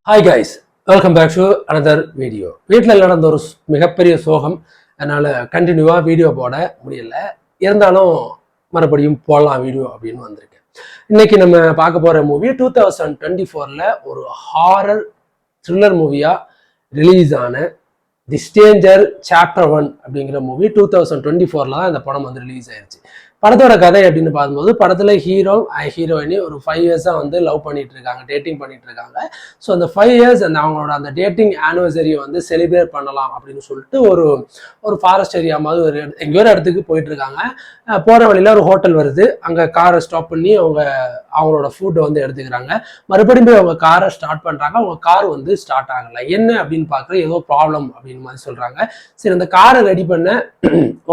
Hi guys, welcome back to another video. வீட்டில் நடந்த ஒரு மிகப்பெரிய சோகம், அதனால் கண்டினியூவாக வீடியோ போட முடியல. இருந்தாலும் மறுபடியும் போடலாம் வீடியோ அப்படின்னு வந்திருக்கேன். இன்னைக்கு நம்ம பார்க்க போகிற மூவி 2024 ஒரு ஹாரர் த்ரில்லர் மூவியாக ரிலீஸ் ஆன தி ஸ்ட்ரேஞ்சர் சாப்டர் 1 அப்படிங்கிற மூவி 2024 தான் இந்த படம் வந்து ரிலீஸ் ஆயிடுச்சு. படத்தோட கதை அப்படின்னு பார்க்கும்போது படத்தில் ஹீரோயினி ஒரு 5 இயர்ஸாக வந்து லவ் பண்ணிட்டு இருக்காங்க, டேட்டிங் பண்ணிட்டு இருக்காங்க. ஸோ அந்த 5 இயர்ஸ் அவங்களோட அந்த டேட்டிங் ஆனிவர்சரியை வந்து செலிப்ரேட் பண்ணலாம் அப்படின்னு சொல்லிட்டு ஒரு ஃபாரஸ்ட் ஏரியா மாதிரி எங்கேயோ ஒரு இடத்துக்கு போயிட்டு இருக்காங்க. போகிற வழியில் ஒரு ஹோட்டல் வருது. அங்கே காரை ஸ்டாப் பண்ணி அவங்களோட ஃபுட்டை வந்து எடுத்துக்கிறாங்க. மறுபடியும் போய் அவங்க காரை ஸ்டார்ட் பண்ணுறாங்க. அவங்க கார் வந்து ஸ்டார்ட் ஆகலை. என்ன அப்படின்னு பார்க்குற ஏதோ ப்ராப்ளம் அப்படின்னு மாதிரி சொல்கிறாங்க. சரி, அந்த காரை ரெடி பண்ண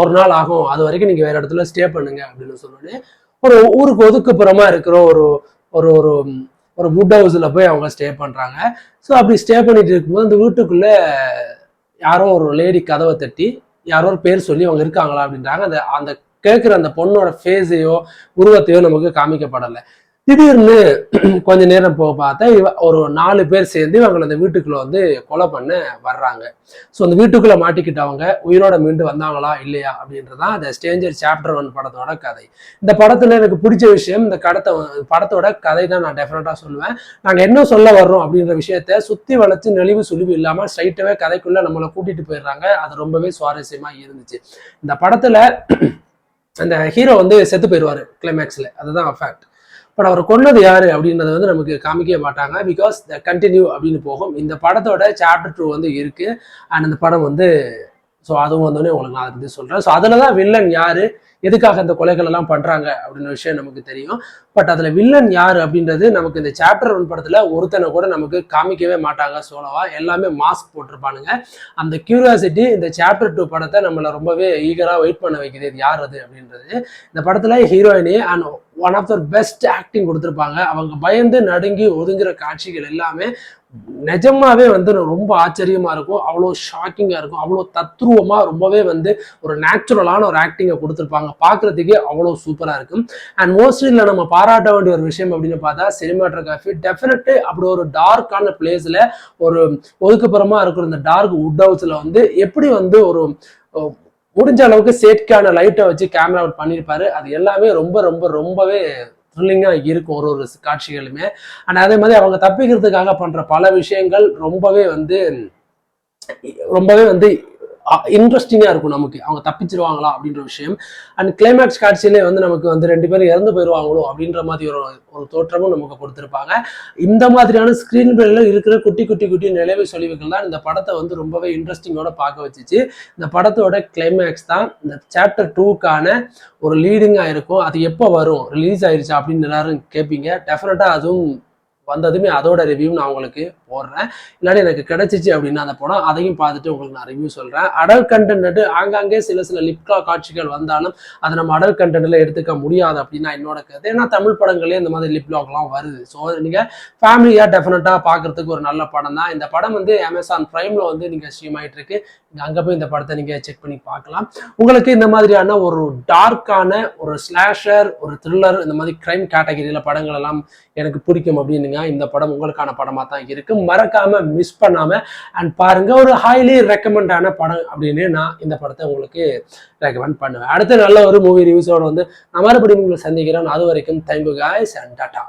ஒரு நாள் ஆகும், அது வரைக்கும் நீங்கள் வேறு இடத்துல ஸ்டே பண்ணுங்க அப்படின்னு சொன்னோன்னே ஒரு ஊருக்கு ஒதுக்குப்புறமா இருக்கிற ஒரு ஒரு ஒரு ஒரு வுட் ஹவுஸ்ல போய் அவங்க ஸ்டே பண்றாங்க. ஸோ அப்படி ஸ்டே பண்ணிட்டு இருக்கும்போது அந்த வீட்டுக்குள்ள யாரோ ஒரு லேடி கதவை தட்டி யாரோ ஒரு பேர் சொல்லி அவங்க இருக்காங்களா அப்படின்றாங்க. அந்த கேட்குற அந்த பொண்ணோட ஃபேஸையோ உருவத்தையோ நமக்கு காமிக்கப்படலை. திடீர்னு கொஞ்ச நேரம் போக பார்த்தா ஒரு 4 பேர் சேர்ந்து இவங்களை அந்த வீட்டுக்குள்ள வந்து கொலை பண்ண வர்றாங்க. ஸோ அந்த வீட்டுக்குள்ள மாட்டிக்கிட்டவங்க உயிரோட மீண்டு வந்தாங்களா இல்லையா அப்படின்றதான் அந்த ஸ்ட்ரேஞ்சர் சாப்டர் 1 படத்தோட கதை. இந்த படத்துல எனக்கு பிடிச்ச விஷயம் இந்த படத்தோட கதை தான் நான் டெஃபினட்டா சொல்லுவேன். நாங்கள் என்ன சொல்ல வர்றோம் அப்படின்ற விஷயத்த சுத்தி வளைச்சு நெளிவு சுழிவு இல்லாம ஸ்ட்ரைட்டாவே கதைக்குள்ள நம்மளை கூட்டிட்டு போயிடுறாங்க. அது ரொம்பவே சுவாரஸ்யமா இருந்துச்சு. இந்த படத்துல அந்த ஹீரோ வந்து செத்து போயிடுவாரு கிளைமேக்ஸ்ல, அதுதான் ஃபேக்ட். பட் அவர் கொன்னது யாரு அப்படின்றத வந்து நமக்கு காமிக்கவே மாட்டாங்க. பிகாஸ் த கண்டினியூ அப்படின்னு போகும். இந்த படத்தோட சாப்டர் 2 வந்து இருக்கு. அண்ட் அந்த படம் வந்து ஸோ அதுவும் வந்தோடனே உங்களுக்கு நான் அதை பற்றி சொல்கிறேன். ஸோ அதில் தான் வில்லன் யாரு, எதுக்காக இந்த கொலைகள் எல்லாம் பண்றாங்க அப்படின்ற விஷயம் நமக்கு தெரியும். பட் அதுல வில்லன் யாரு அப்படின்றது நமக்கு இந்த சாப்டர் 1 படத்துல ஒருத்தனை கூட நமக்கு காமிக்கவே மாட்டாங்க. சோலவா எல்லாமே மாஸ்க் போட்டிருப்பானுங்க. அந்த கியூரியாசிட்டி இந்த சாப்டர் 2 படத்தை நம்மளை ரொம்பவே ஈகரா வெயிட் பண்ண வைக்குது. இது யார் அது அப்படின்றது. இந்த படத்துல ஹீரோயினி and one of the best acting கொடுத்துருப்பாங்க. அவங்க பயந்து நடுங்கி ஒதுங்குற காட்சிகள் எல்லாமே நிஜமாவே வந்து ரொம்ப ஆச்சரியமா இருக்கும். அவ்வளோ ஷாக்கிங்கா இருக்கும். அவ்வளோ தத்ரூபமா ரொம்பவே வந்து ஒரு நேச்சுரலான ஒரு ஆக்டிங்கை கொடுத்துருப்பாங்க. பார்க்கறதுக்கே அவ்வளோ சூப்பரா இருக்கும். அண்ட் மோஸ்ட்லி இல்லை நம்ம பாராட்ட வேண்டிய ஒரு விஷயம் அப்படின்னு பார்த்தா சினிமாட்டோகிராஃபி. டெஃபினெட்லி அப்படி ஒரு டார்க்கான பிளேஸ்ல ஒரு ஒதுக்குப்புறமா இருக்கிற இந்த டார்க் வுட் ஹவுஸ்ல வந்து எப்படி வந்து ஒரு முடிஞ்ச அளவுக்கு சேட்கான லைட்டை வச்சு கேமரா அவுட் பண்ணியிருப்பாரு. அது எல்லாமே ரொம்பவே த்ரில்லிங்கா இருக்கும் ஒரு காட்சிகளுமே. அண்ட் அதே மாதிரி அவங்க தப்பிக்கிறதுக்காக பண்ற பல விஷயங்கள் ரொம்பவே வந்து இன்ட்ரெஸ்டிங்கா இருக்கும் நமக்கு. அவங்க தப்பிச்சிருவாங்களா அப்படின்ற விஷயம். அண்ட் கிளைமேக்ஸ் காட்சியிலே வந்து நமக்கு வந்து 2 பேரும் இறந்து போயிடுவாங்களோ அப்படின்ற மாதிரி ஒரு தோற்றமும் நமக்கு கொடுத்துருப்பாங்க. இந்த மாதிரியான ஸ்கிரீன் பிளேல இருக்கிற குட்டி நினைவு சொலிவுகள் தான் இந்த படத்தை வந்து ரொம்பவே இன்ட்ரெஸ்டிங்கோட பார்க்க வச்சுச்சு. இந்த படத்தோட கிளைமேக்ஸ் தான் இந்த சாப்டர் 2க்கான ஒரு லீடிங்கா இருக்கும். அது எப்போ வரும், ரிலீஸ் ஆயிடுச்சா அப்படின்னு எல்லாரும் கேட்பீங்க. டெஃபினட்டா அதுவும் வந்ததுமே அதோட ரிவ்யூ நான் உங்களுக்கு போடுறேன். இல்லாட்டி எனக்கு கிடைச்சிச்சு அப்படின்னா அந்த படம் அதையும் பார்த்துட்டு உங்களுக்கு நான் ரிவ்யூ சொல்றேன். அடல்ட் கண்டென்ட் ஆங்காங்கே சில லிப்கா காட்சிகள் வந்தாலும் அதை நம்ம அடல்ட் கண்டென்ட்ல எடுத்துக்க முடியாது அப்படின்னா என்னோட கருத்து. ஏன்னா தமிழ் படங்களே இந்த மாதிரி லிப்லாக்லாம் வருது. ஸோ நீங்க ஃபேமிலியா டெஃபினட்டா பார்க்கறதுக்கு ஒரு நல்ல படம் தான். இந்த படம் வந்து அமேசான் பிரைம்ல வந்து நீங்க ஸ்ட்ரீம் ஆயிட்டு இருக்கு. நீங்க அங்க போய் இந்த படத்தை நீங்க செக் பண்ணி பார்க்கலாம். உங்களுக்கு இந்த மாதிரியான ஒரு டார்க்கான ஒரு ஸ்லாஷர், ஒரு த்ரில்லர், இந்த மாதிரி கிரைம் கேட்டகரியில படங்கள் எல்லாம் எனக்கு பிடிக்கும் அப்படின்னுங்க இந்த படம் உங்களுக்கான படமா தான் இருக்கு. மறக்காம மிஸ் பண்ணாம அண்ட் பாருங்க. ஒரு ஹைலி ரெக்கமெண்டான படம் அப்படின்னு நான் இந்த படத்தை உங்களுக்கு ரெக்கமெண்ட் பண்ணுவேன். அடுத்த நல்ல ஒரு மூவி ரிவ்யூஸோட வந்து நான் மறுபடியும் உங்களை சந்திக்கிறேன். அது வரைக்கும் தேங்க்யூ காய்ஸ் அண்ட் டாடா.